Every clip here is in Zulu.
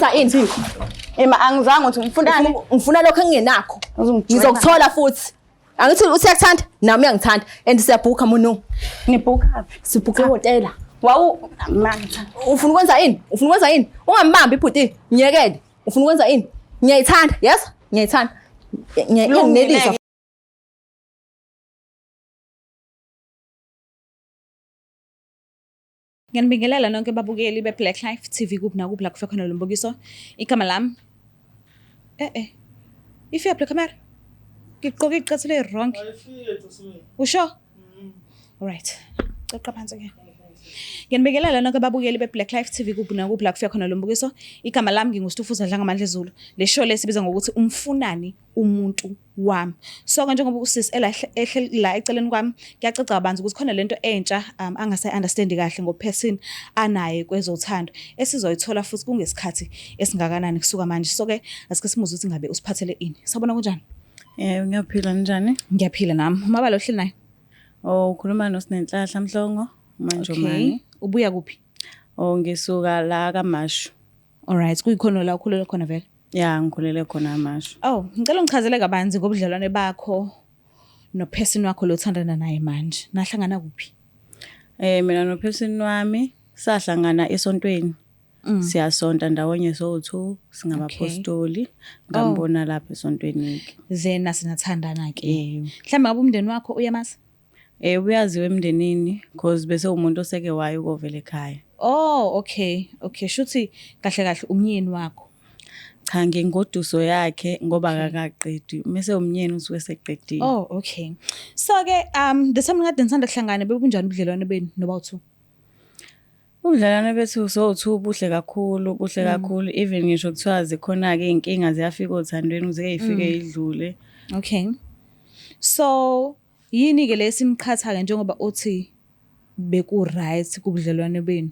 Wenza ini? Ema angizange ukuthi ngifunani. Ngifuna lokho engingenakho. Ngizokuthola futhi. Angithi usiyakuthanda nami uyangithanda and siyabhuka mono. Nibhuka phi? Sibhuka ehotela. Wawu manje. Ufuna ukwenza ini? Ufuna ukwenza ini? Ungambambi ibhuti. Nyekele. Ufuna ukwenza ini? Ngiyayithanda. Yes? Ngiyayithanda. Ngiyanelisa. Ngiyanibingelela nonke babukeli be-Black Life TV kuphi nakuphi la kufika khona lo mbukiso. Igama lami. Ifika phela camera. Ngigqoke iqhathile wrong. Usho? Alright. Xoxa phansi ke. Ngiyanibingelela nonke babukeli be-Black Life TV kuphi nakuphi la kufika khona lo mbukiso. Igama lami nginguStufuza Dlangamandla Zulu. Le show lesibiza ngokuthi umfunani umuntu wami. So ke njengoba usisi ehleli la eceleni kwami, ngiyacaca kabanzi ukuthi khona lento entsha angase understand kahle ngoperson anaye kwezothando. Esizoyithola futhi kungesikhathi esingakanani kusuka manje. So ke asike simuze ukuthi ngabe usiphathele ini. Sabona kunjani? Ngiyaphila njani? Ngiyaphila nami. Umabalo ohleli naye? Ukhuluma noSinenhlahla Mhlongo manje manje. Ubuya kuphi? Ngisuka la kaMashu. Alright, kuyikhona la ukhulele khona vele? Ya, ngikhulele khona eMashu. Ngicela ungichazele kabanzi ngobudlelwane bakho noperson wakho lo uthandana naye manje. Nahlangana kuphi? Mina noperson wami sahlangana esontweni. Siyasonta ndawonye so2 singabapostoli. Ngambona lapha esontweni ke. Zena sinathandana ke. Mhlawumbe ngabe umndeni wakho uyamazi? Uyaziwe emndenini because bese umuntu oseke wayo ukovela ekhaya. Okay. Shuthi kahle kahle umnyeni wakho. Cha ngingoduso yakhe ngoba akaqedi. Mase umnyeni usuke seqedile. Okay. So ke the time ngade nisanda kuhlangana bebunjani ubudlelwane benu noba2? Ubudlelwane bethu so2 buhle kakhulu even ngisho kuthiwa zikhona ke inkinga ziyafika othandweni uze ifike idlule. Okay. So yini ke lesimkhatha ke njengoba uthi beku right kubudlelwane benu?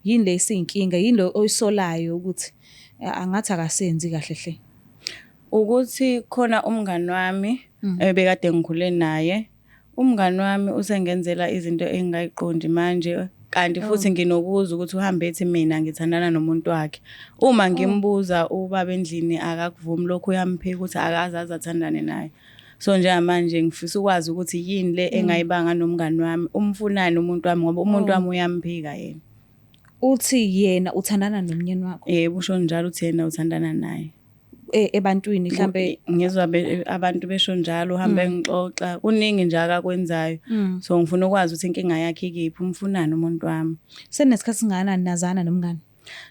Yini lesiyinkinga? Yini lo oyisolayo ukuthi angathi akasenzi kahle hle? Ukuthi khona umngani wami ebekade ngikhule naye. Umngani wami usengenzela izinto engayiqondi manje kanti futhi nginokuza ukuthi uhambe ethi mina ngithandana nomuntu wakhe. Uma ngimbuza ubaba endlini akakuvumi lokho uyamphika ukuthi akazazi athandane naye. So njengamanje ngifisa ukwazi ukuthi yini le engayibanga nomngani wami. Umfunani umuntu wami ngoba umuntu wami uyamphika yena. Uthi yena uthandana nomnyeni wakho? Usho njalo uthi yena uthandana naye. Ebantwini mhlambe ngizwa abantu besho njalo uhambe ngixoxa kuningi nje akakwenzayo. So ngifuna ukwazi ukuthi inkinga yakhe ikiphi umfunani umuntu wami. Senesikhathi singana nazana nomngani?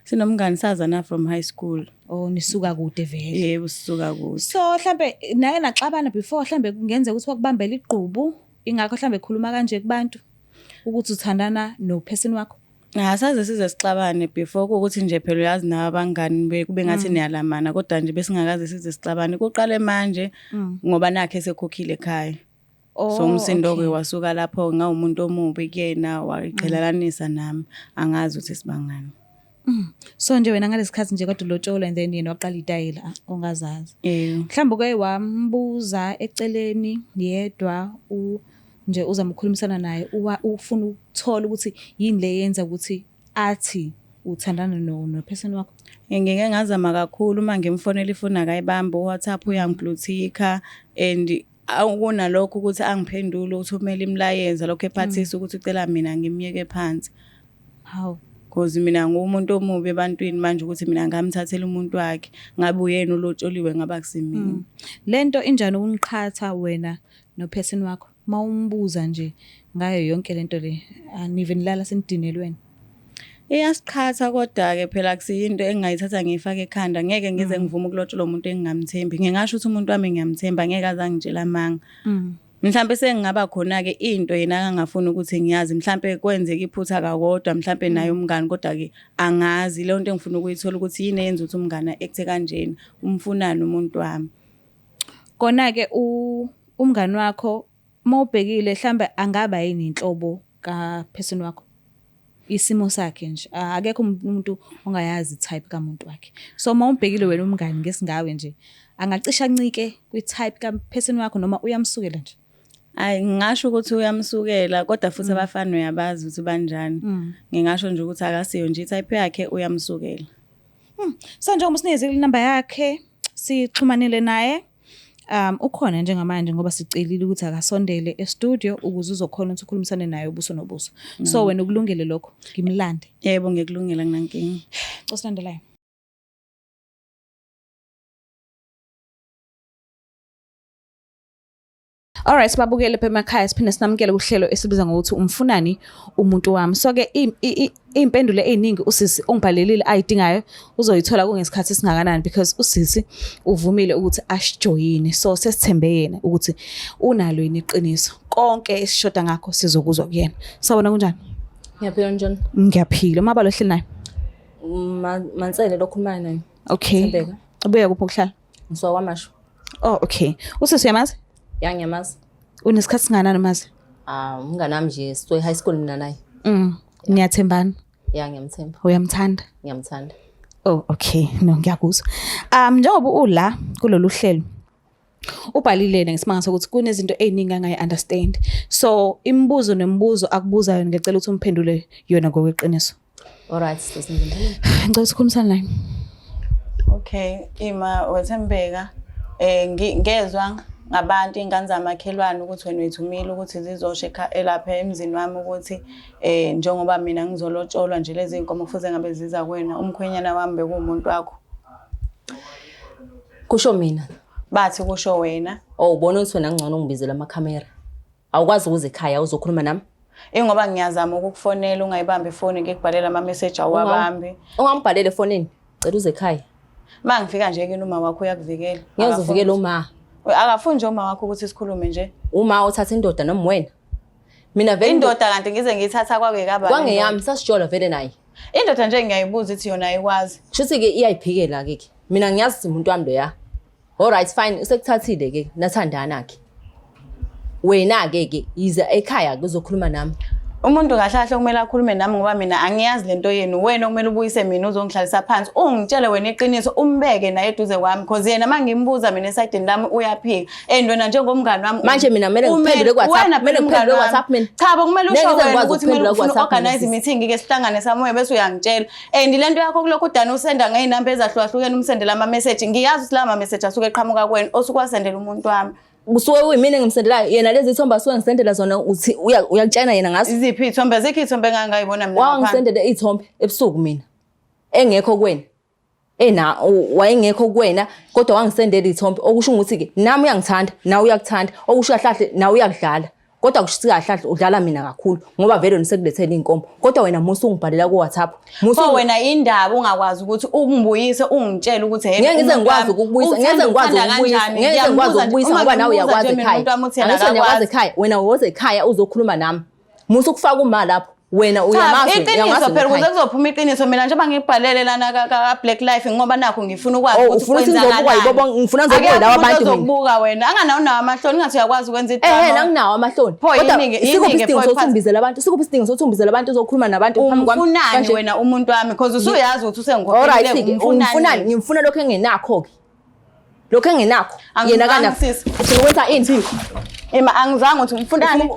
Sinomngani sazana from high school. Nisuka kude vele? Sisuka kude. So mhlambe naye naxabana before mhlambe kungenza ukuthi wakubambela iqhubu ingakho mhlambe ekhuluma kanje kubantu ukuthi uthandana noperson wakho? Saze size sixabane before ukuthi nje phela uyazi nawe abangani kube ngathi niyalamana kodwa nje besingakaze size sixabane kuqale manje ngoba nakhe sekhokhile ekhaya. So umsindo ke wasuka lapho ngawumuntu omubi kuyena wayiqhelalanisa nami angazi ukuthi sibangani. So nje wena ngalesikhathi nje kodwa ulotshola and then yena waqala itayela ongazazi. Mhlawumbe ke wambuza eceleni yedwa nje uzamkhulumisana naye ufuna ukuthola ukuthi yini le yenza ukuthi athi uthandana no person wakho? Ngeke ngazama kakhulu uma ngimfonela ifoni akayibamba uWhatsApp uyangiblutika and akunalokho ukuthi angiphendule uthumela imlayeza lokho ephathisa ukuthi ucela mina ngimyeke phansi. Hawu. Because mina ngumuntu omubi ebantwini manje ukuthi mina ngamthathela umuntu wakhe ngabe uyena ulotsholiwe ngaba kusimini. Lento injani uniqhatha wena noperson wakho? Mawumbuza nje ngayo yonke lento le anivenilala senidinelweni? Iyasiqhatha kodwa ke phela kusiyinto engayithatha ngifake ekhanda ngeke ngize ngivume ukulotshola umuntu engingamthembi. Ngingasho ukuthi umuntu wami ngiyamthemba ngeke azangitshela amanga. Mhlambe sengingaba khona ke into yena angangafuni ukuthi ngiyazi mhlambe kwenzeka iphutha kakodwa mhlambe naye umngani kodwa ke angazi le nto engifuna ukuyithola ukuthi yini eyenza ukuthi umngane ekuthe kanjena umfunani umuntu wami. Kona ke umngani wakho mawubhekile mhlambe angaba yini inhlobo kaperson wakho? Isimo sakhe nje akekho umuntu ongayazi type kamuntu wakhe. So mawubhekile wena umngani ngesingawe nje angacisha ncike kwi type kaperson wakho noma uyamsukela nje? Ngingasho ukuthi uyamsukela kodwa futhi abafana uyabazi ukuthi banjani. Ngingasho nje ukuthi akasiyo nje type yakhe uyamsukela. So njengoba sinikeze inamba yakhe sixhumanile naye ukhona njengamanje ngoba sicelile ukuthi akasondele e-studio ukuze uzokhona ukuthi ukhulumisane naye ubuso nobuso. So wena ukulungele lokho ngimlande. Yebo ngikulungela nginankinga. Osilandelayo. Alright babukele phe emakhaya siphinde sinamukele kuhlelo esibiza ngokuthi umfunani umuntu wami. So ke impendulo eziningi usisi ongibhalelile ayidingayo uzoyithola kungesikhathi esingakanani because usisi uvumile ukuthi asijoyine. So sesithembe yena ukuthi unalo yini iqiniso. Konke esishoda ngakho sizokuzwa kuyena. Sawona kunjani? Ngiyaphila njani? Ngiyaphila. Mabalo hleli naye. Mansele lokhuluma naye. Okay. Thembeka. Ubuya kuphi ukuhlala? Ngiswa kwamasho. Oh okay. Usisi uyamazi? Ngiyamazi. Unesikhathi singanani mazi? Umnganami nje sitwe high school mina naye. Niyathembana? Ngiyamthemba. Uyamthanda? Ngiyamthanda. Oh okay. No ngiyakuzwa. Njengoba ula kulolu hlelo. Ubhalile ngesimanga sokuthi kunezinto eziningi angayi understand. So imibuzo nemibuzo akubuza yona ngicela ukuthi umphendule yona ngokweqiniso. Alright sisizindlela. Ngicela ukuthi ukhulumisane naye. Okay, ima wethembeka ngezwe ngabantu ingane zamakhelwane ukuthi wena wethumile ukuthi zizosheka elapha emzini wami ukuthi njengoba mina ngizolotsholwa nje lezi inkomo futhi ngabe ziza kuwena umkhwenyana wami bekumuntu wakho. Kusho mina. Bathi kusho wena. Ubona ukuthi wena ngcono ngibizela amakhamera. Awukwazi ukuze ekhaya uzokhuluma nami. Ngoba ngiyazama ukukufonela ungayibambi ifoni ngikubhalela ama message awabambi. Ungambhalele efonini. Cela uze ekhaya. Mangifika nje ke uma wakho uyakuvikela. Ngiyazivikela uma. Akafuni nje uma wakho ukuthi sikhulume nje. Uma uthatha indoda noma wena. Mina vele indoda kanti ngize ngithatha kwake kabani. Kwangeyami sasijola vele naye. Indoda nje ngiyayibuza ukuthi yona ayikwazi. Shuthi ke iyayiphikela ke. Mina ngiyazi umuntu wami lo ya. Alright fine usekuthathile ke nathandana ke. Wena ke iza ekhaya kuzokhuluma nami. Umuntu kahlahle kumele akhulume nami ngoba mina angiyazi lento yenu. Wena kumele ubuyise mina uzongihlalisa phansi. Ungitshele wena iqiniso umbeke naye eduze kwami because yena mangimbuza mina esayidini lami uyaphika. Wena njengomngane wami manje mina kumele ngiphendule ku-WhatsApp. Kumele ngiphendule ku-WhatsApp mina. Cha kumele usho wena ukuthi kumele ufuna organize meeting ke sihlangane samoya bese uyangitshela. Lento yakho kulokhu udana usenda ngeinamba ezahlukahlukene umsendela ama message. Ngiyazi ukuthi lama message asuke eqhamuka kuwena osukwasendela umuntu wami. Kusuke uyimini ngimsendelayo yena lezi ithombe asuke ngisendela zona uthi uyakutshena yena ngaso iziphi ithombe zekho ithombe engangayibona mina ngapha wangisendela ithombe ebusuku mina engekho kuwena wayengekho kuwena kodwa wangisendela ithombe okusho ukuthi ke nami uyangithanda nawe uyakuthanda okusho kahle nawe uyakudlala kodwa kushithi kahle udlala mina kakhulu ngoba vele nisekulethela inkomo kodwa wena musu ungibhalela ku WhatsApp musu wena indaba ungakwazi ukuthi ungibuyise ungitshela ukuthi hey ngeke ngikwazi ukubuyisa ngeke ngikwazi ukubuyisa ngoba nawe uyakwazi ekhaya angisho uyakwazi ekhaya wena woze ekhaya uzokhuluma nami musu kufaka uma lapho wena uyamazi uyamazi phela kuze kuzophuma iqiniso mina njengoba ngibhalele lana ka Black Life ngoba nakho ngifuna ukwazi ukuthi kwenzakala ngifuna ngizobuka lawa abantu uzobuka wena anganawo nawo amahloni ngathi uyakwazi ukwenza idrama anginawo amahloni kodwa sikuphi isidingo sokuthi umbizela abantu sikuphi isidingo sokuthi umbizela abantu uzokhuluma nabantu phambi kwami ufunani wena umuntu wami because usuyazi ukuthi usengikhokhele umfunani ngimfuna lokho engenakho ke lokho engenakho yena kana sikwenza ini angizange ukuthi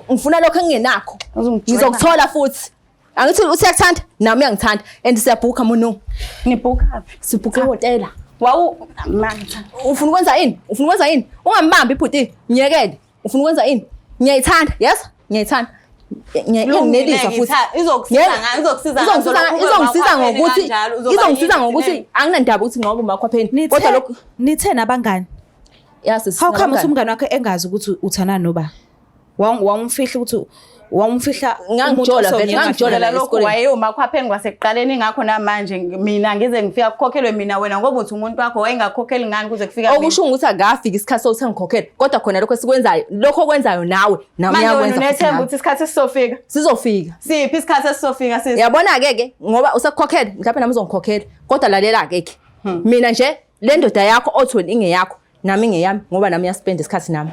ngifuna lokho engenakho ngizokuthola futhi angithi usiyakuthanda nami uyangithanda and siyabhuka munu nibhuka phi sibhuka ehotela ufuna ukwenza ini ungambambi ibhuti ngiyekele ufuna ukwenza ini ngiyayithanda yes ngiyayithanda ngiyayinelisa futhi izongisiza ngokuthi anginandaba ukuthi ngoba umakhwapheni kodwa lokho nithena abangani yes how come umngane wakhe engazi ukuthi uthana noba wangumfihla ukuthi wangumfihla ngangijola lokho waye umakhwapheni kwasekuqaleni ngakho namanje mina ngize ngifika kukhokhelwe mina wena ngoba uthi umuntu wakho wayengakhokheli ngani kuze kufika mina okusho ukuthi akafika isikhathi sokuthi ngikhokhele kodwa khona lokho esikwenzayo lokho okwenzayo nawe nami uyakwenza manje unethemba ukuthi isikhathi sizofika siphi isikhathi esizofika sisi yabona ke ngoba usekukhokhela mhlawumbe nami uzongikhokhela kodwa lalela ke mina nje le ndoda yakho othi wena ingeyakho nami ngeyami ngoba nami yaspend isikhathi nami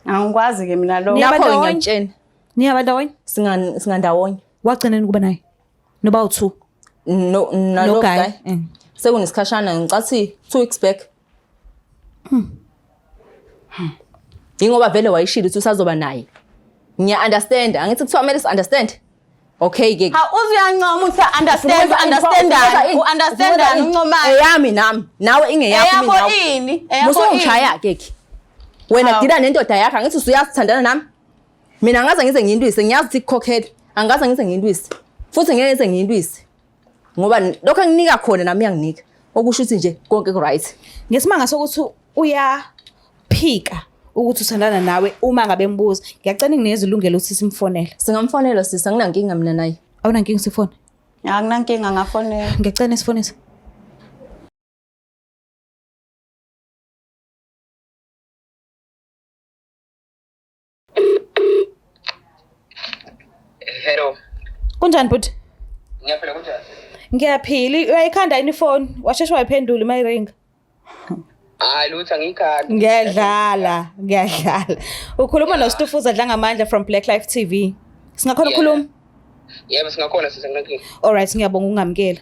angikwazi ke mina lo lapho ngiyakutshela niyabandawonye singandawonye wagcineni kuba naye noba u2 no guy sekunesikhashana ngicathi 2 weeks back ingoba vele wayishilo ukuthi usazoba naye ngiya understand angithi kuthiwa kumele si understand Okay ke. Ha uziyancoma uthi understand uncomayo. Eyami nami, nawe ingeyakho mina. Eyakho ini? Musungishaya ke. Wena dila nendoda yakho angithi usuyathandana nami. Mina ngaze ngize ngiyintwise, ngiyazi ukuthi ikukhokhela. Angaze ngize ngiyintwise. Futhi ngeke ngize ngiyintwise. Ngoba lokho enginika khona nami uyanginika. Okusho ukuthi nje konke ku right. Ngesimanga sokuthi uyaphika ukuthi uthandana nawe uma ngabe mbuza. Ngiyacela nginikeze ilungelo ukuthi simfonele. Singamfonela sisa nginankinga mina naye. Awunankinga sifone. Akunankinga ngafonela. Ngiyacela sifonise. Hello. Kunjani bhuti? Ngiyaphila kunjani? Ngiyaphila. Uyayikhanda yini ifone? Washesha wayiphendula mayiringa. Hayi lutho angikhandi. Ngiyadlala. Ukhuluma noStufuza Dlanga Amandla from Black Life TV. Singakhona ukukhuluma? Yebo singakhona sisenginankinga. Alright, ngiyabonga ukungamkela.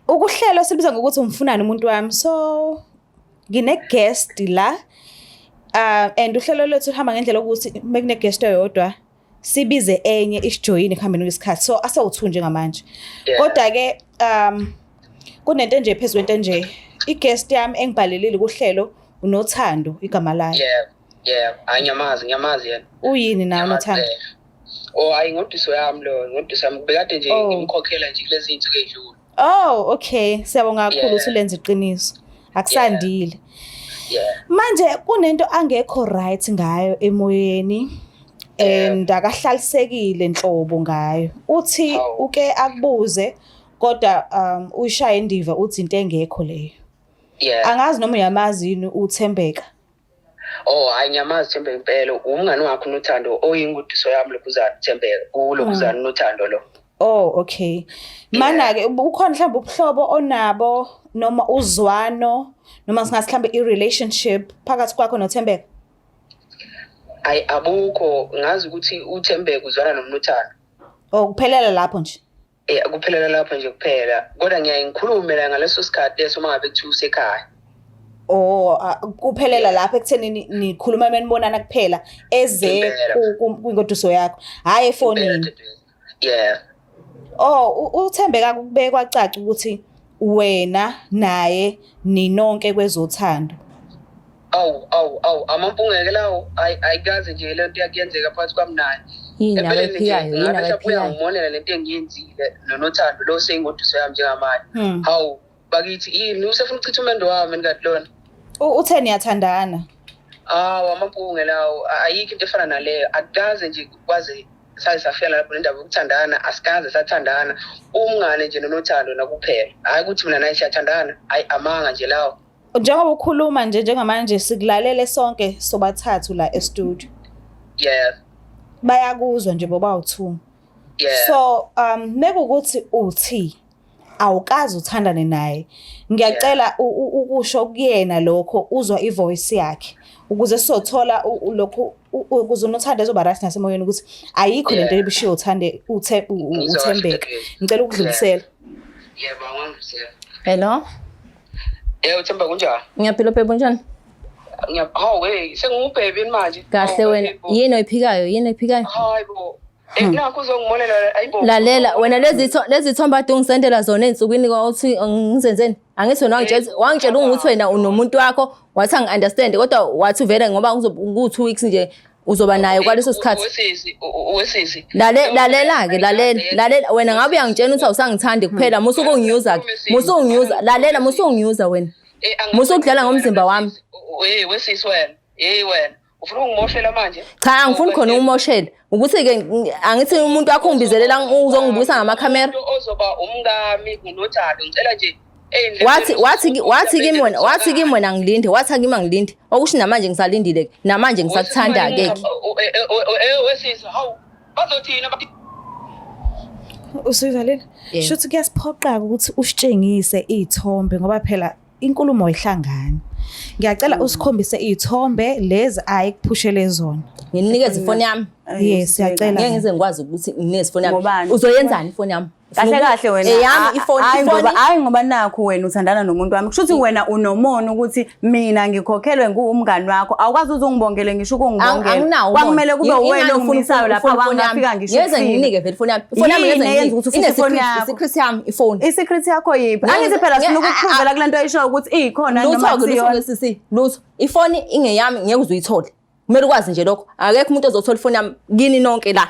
Ukuhlelo sibiza ngokuthi umfunani umuntu wami. So ngine guest la. And uhlelo lethu uhamba ngendlela ukuthi mekune guest eyodwa sibize enye isijoyini ekuhambeni kwesikhathi. So asawuthu njengamanje. Kodwa ke kunento nje phezulu into nje. I-guest yami engibhalelile kuhlelo uNothando igama layo. Yeah. Ngiyamazi yena. Uyini nawe Nothando? Hayi ngodiso yami lo, ngodiso yami bekade nje ngimkhokhela nje kulezi insuku ezidlule. Oh, okay. Siyabonga kakhulu usulenza iqiniso. Akusandile. Manje kunento angekho right ngayo emoyeni. And akahlalisekile enhlobo ngayo. Uthi uke akubuze kodwa uyishaya indiva uthi into engekho leyo. Angazi noma uyamazi yini uThembeka. Hayi ngiyamazi Thembeka impela. Umngani wakho uNothando oyingudiso yami lokhuzana Thembeka. Kulokhuzana uNothando lo. Oh, okay. Mana ke ukhona mhlawumbe ubuhlobo onabo noma uzwano noma singathi mhlawumbe i-relationship phakathi kwakho noThembeka? Hayi abukho, ngazi ukuthi uThembeka uzwana noNothando. Kuphelela lapho nje. Kuphelela lapho nje kuphela. Kodwa ngikhulume la ngaleso sikhathi leso mangabe kuthiwa usekhaya. Kuphelela lapho ekutheni nikhuluma menibonana kuphela eze kwingoduso yakho. Hayi efonini. Uthembeka kubeke kwacaca ukuthi wena naye ninonke kwezothando. Amampungeke lawo ayikaze nje lento yakuyenzeka phakathi kwami naye. Yini abayiphiyayo, uyangimonela lento engiyenzile noNothando lo seyingoduso yami njengamanje. Hawu bakithi yini usefuna ukuchitha umendo wami ngati lona. Uthe niyathandana? Amampungeke lawo ayikho into efana naleyo. Akukaze nje kwaze safela lapho indaba yokuthandana, asikaze sathandana. Umngane nje noNothando nakuphela. Hayi ukuthi mina naye siyathandana. Hayi amanga nje lawo. Njengoba ukhuluma nje njengamanje sikulalele sonke sobathathu la e-studio. Bayakuzwa nje boba u2. So mekukuthi uthi awukazi uthandane naye. Ngiyacela ukusho kuyena lokho uzwa ivoice yakhe ukuze sothola lokho ukuze uNothando ezoba right nasemoyeni ukuthi ayikho lento ebishiyo uThembeka. Ngicela ukudlulisela. Yebo angangidlulisela. Hello. Uthemba kunjani? Ngiyaphila phela njani? Sengubhebe manje. Kahle wena. Yini oyiphikayo? Hayibo. Nakho uzongimolela ayibo. Lalela wena lezi thomba ade ungisendela zona ensukwini kwawuthi ngizenzeni. Angithi wena wangitshela ukuthi wena unomuntu wakho wathi angi-understand kodwa wathi vele ngoba ku2 weeks nje uzoba nayo kwaleso sikhathi. Wesisi. Lalela wena ngabe uyangitshela ukuthi awusangithandi kuphela musuku ungiuza ke. Lalela musungiuza wena. Musukudlala ngomzimba wami. Wesisi wena. Wena. Ufuna ungimoshela manje? Cha angifuni khona ukimoshela. Ukuthi ke angithi umuntu wakho ungibizelela uzongibusa ngamakhamera. Ozoba umngami uNothando ngicela nje wathi kimi wena ngilinde wathi akimi ngilinde okusho namanje ngisalindile namanje ngisakuthanda ke wesisi hawu bazothina usivalile shuthi kuyasiphoqa ukuthi usitshengise izithombe ngoba phela inkulumo ayihlangani ngiyacela usikhombise iy'thombe lezi ayikuphushele zona. Nginikeze ifoni yami. Yes, siyacela. Ngeke ngize ngikwazi ukuthi nginikeze ifoni yami. Ngobani? Uzoyenzani ifoni yami? Kahle kahle wena. Eyami ifoni. Hayi ngoba nakho wena uthandana nomuntu wami. Kusho ukuthi wena unomono ukuthi mina ngikhokhelwe ngumngani wakho. Awukazi uzongibongele ngisho ukungibongela. Kwakumele kube wena ongifisayo lapha wangafika ngisho. Ngeze nginike vele ifoni yami. Ifoni yami ngeze yenza ukuthi ufise ifoni yakho. Secret yami ifoni. I-secret yakho yiphi? Angithi phela sifuna ukukuphrovela kule nto ayishoyo ukuthi ikhona noma kusiyona. Sisi, lutho. Ifoni ingeyami ngeke uzuyithola. Kumele ukwazi nje lokho. Akekho umuntu ozothola ifoni yami kini nonke la.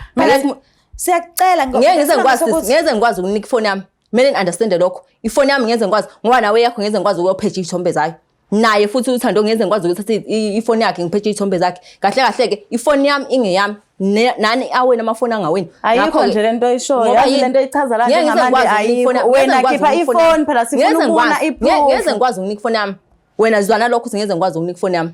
Siyacela ngeke ngikwazi ukunika ifoni yami. Kumele understand lokho. Ifoni yami ngeze ngikwazi ngoba nawe yakho ngeze ngikwazi ukuyopheja izithombe zayo. Naye futhi uthando ngeze ngikwazi ukuthatha ifoni yakhe ngipheje izithombe zakhe. Kahle kahle ke ifoni yami ingeyami. Nani awena amafoni angawena. Ayikho nje lento ayishoyo. Yazi lento echaza la njengamanje ayikho. Wena khipha ifoni phela sifuna ukubona iproof. Ngeze ngikwazi ukunika ifoni yami. Wena zwana lokho ngeze ngikwazi ukunika ifoni yami.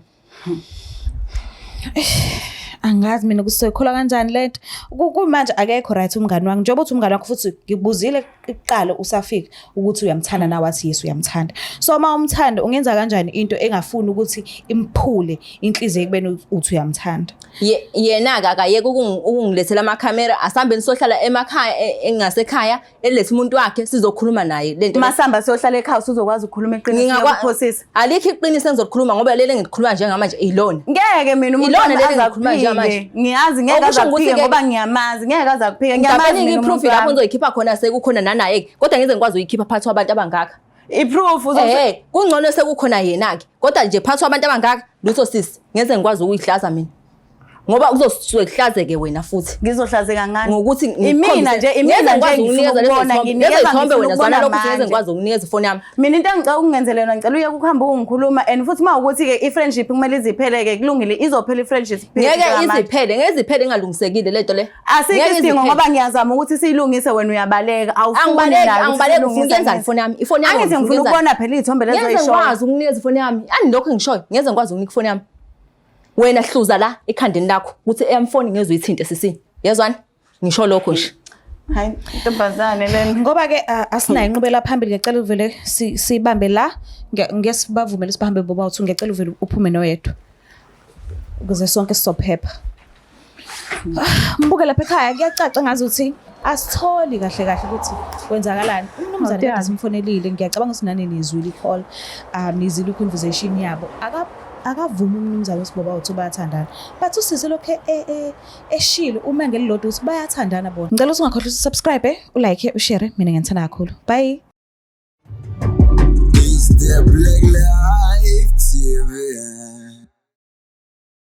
Angazi mina kusekhola kanjani lento. Kumanje akekho right umngani wangu. Njengoba uthi umngani wakho futhi ngikubuzile iqalo usafika ukuthi uyamthanda nawe wathi yes uyamthanda. So uma umthanda ungenza kanjani into engafuni ukuthi imphule inhliziyo ekubeni uthi uyamthanda. Yena akayeke ukungilethela amakhamera asambe nisohlala emakhaya engasekhaya elethe umuntu wakhe sizokhuluma naye lento. Masamba siyohlala ekhaya uzokwazi ukukhuluma iqiniso yokuphosisa. Alikho iqiniso engizokhuluma ngoba lele ngikhuluma njengamanje ilona. Ngeke mina umuntu ilona lele ngikhuluma njengamanje. Ngiyazi ngeke azakuphika ngoba ngiyamazi ngeke azakuphika ngiyamazi mina iproof lapho ngizoyikhipha khona sekukhona nanaye kodwa ngeze ngikwazi uyikhipha phathi kwabantu abangaka. Iproof kungcono sekukhona yena ke kodwa nje phathi kwabantu abangaka lutho sisi ngeze ngikwazi ukuyihlaza mina. Ngoba uzosuke kuhlazeke wena futhi. Ngizohlazeka ngani? Ngokuthi imina nje ngikunikeza lezithombe wena zwana lokho ngeze ngikwazi ukunikeza ifoni yami. Mina into engicela ukungenzela yona ngicela uye ukuhamba ungikhuluma and futhi mawukuthi ke i-friendship kumele iziphele-ke kulungile izophela i-friendship. Ngeke iziphele engalungisekile lento le. Asikho isidingo ngoba ngiyazama ukuthi siyilungise wena uyabaleka awufuni nayo. Angibaleki ufuna ukuyenzani ifoni yami? Ifoni yami angithi ngifuna ukubona phela izithombe lezo eyishoyo. Ngeze ngikwazi ukunikeza ifoni yami. Ani lokho ngishoyo ngeze ngikwazi ukunika ifoni yami. Wena hluza la ekhandeni lakho ukuthi eyamfoni ngeze uyithinte sisi. Yezwani? Ngisho lokho nje. Hayi intombazane lena. Ngoba ke asinayo inqubela phambili ngiyacela uvele sibambe la ngesibavumela sibahambe boba uthi ngiyacela uvele uphume noyedwa. Ukuze sonke sizophepha. Mbuke lapha ekhaya kuyacaca ngazi ukuthi asitholi kahle kahle ukuthi kwenzakalani. Umnumzane asimfonelile ngiyacabanga ukuthi nani nizwile i-call nizile i-conversation yabo. Akavuma umnumzane wesiboba uthi bayathandana. Bathi usise lokho eshilo uma ngelilodwa ukuthi bayathandana bona. Ngicela ukuthi ungakhohlwa usubscribe, ulike, ushare. Mina ngiyithanda kakhulu. Bye. It's the Black Life TV.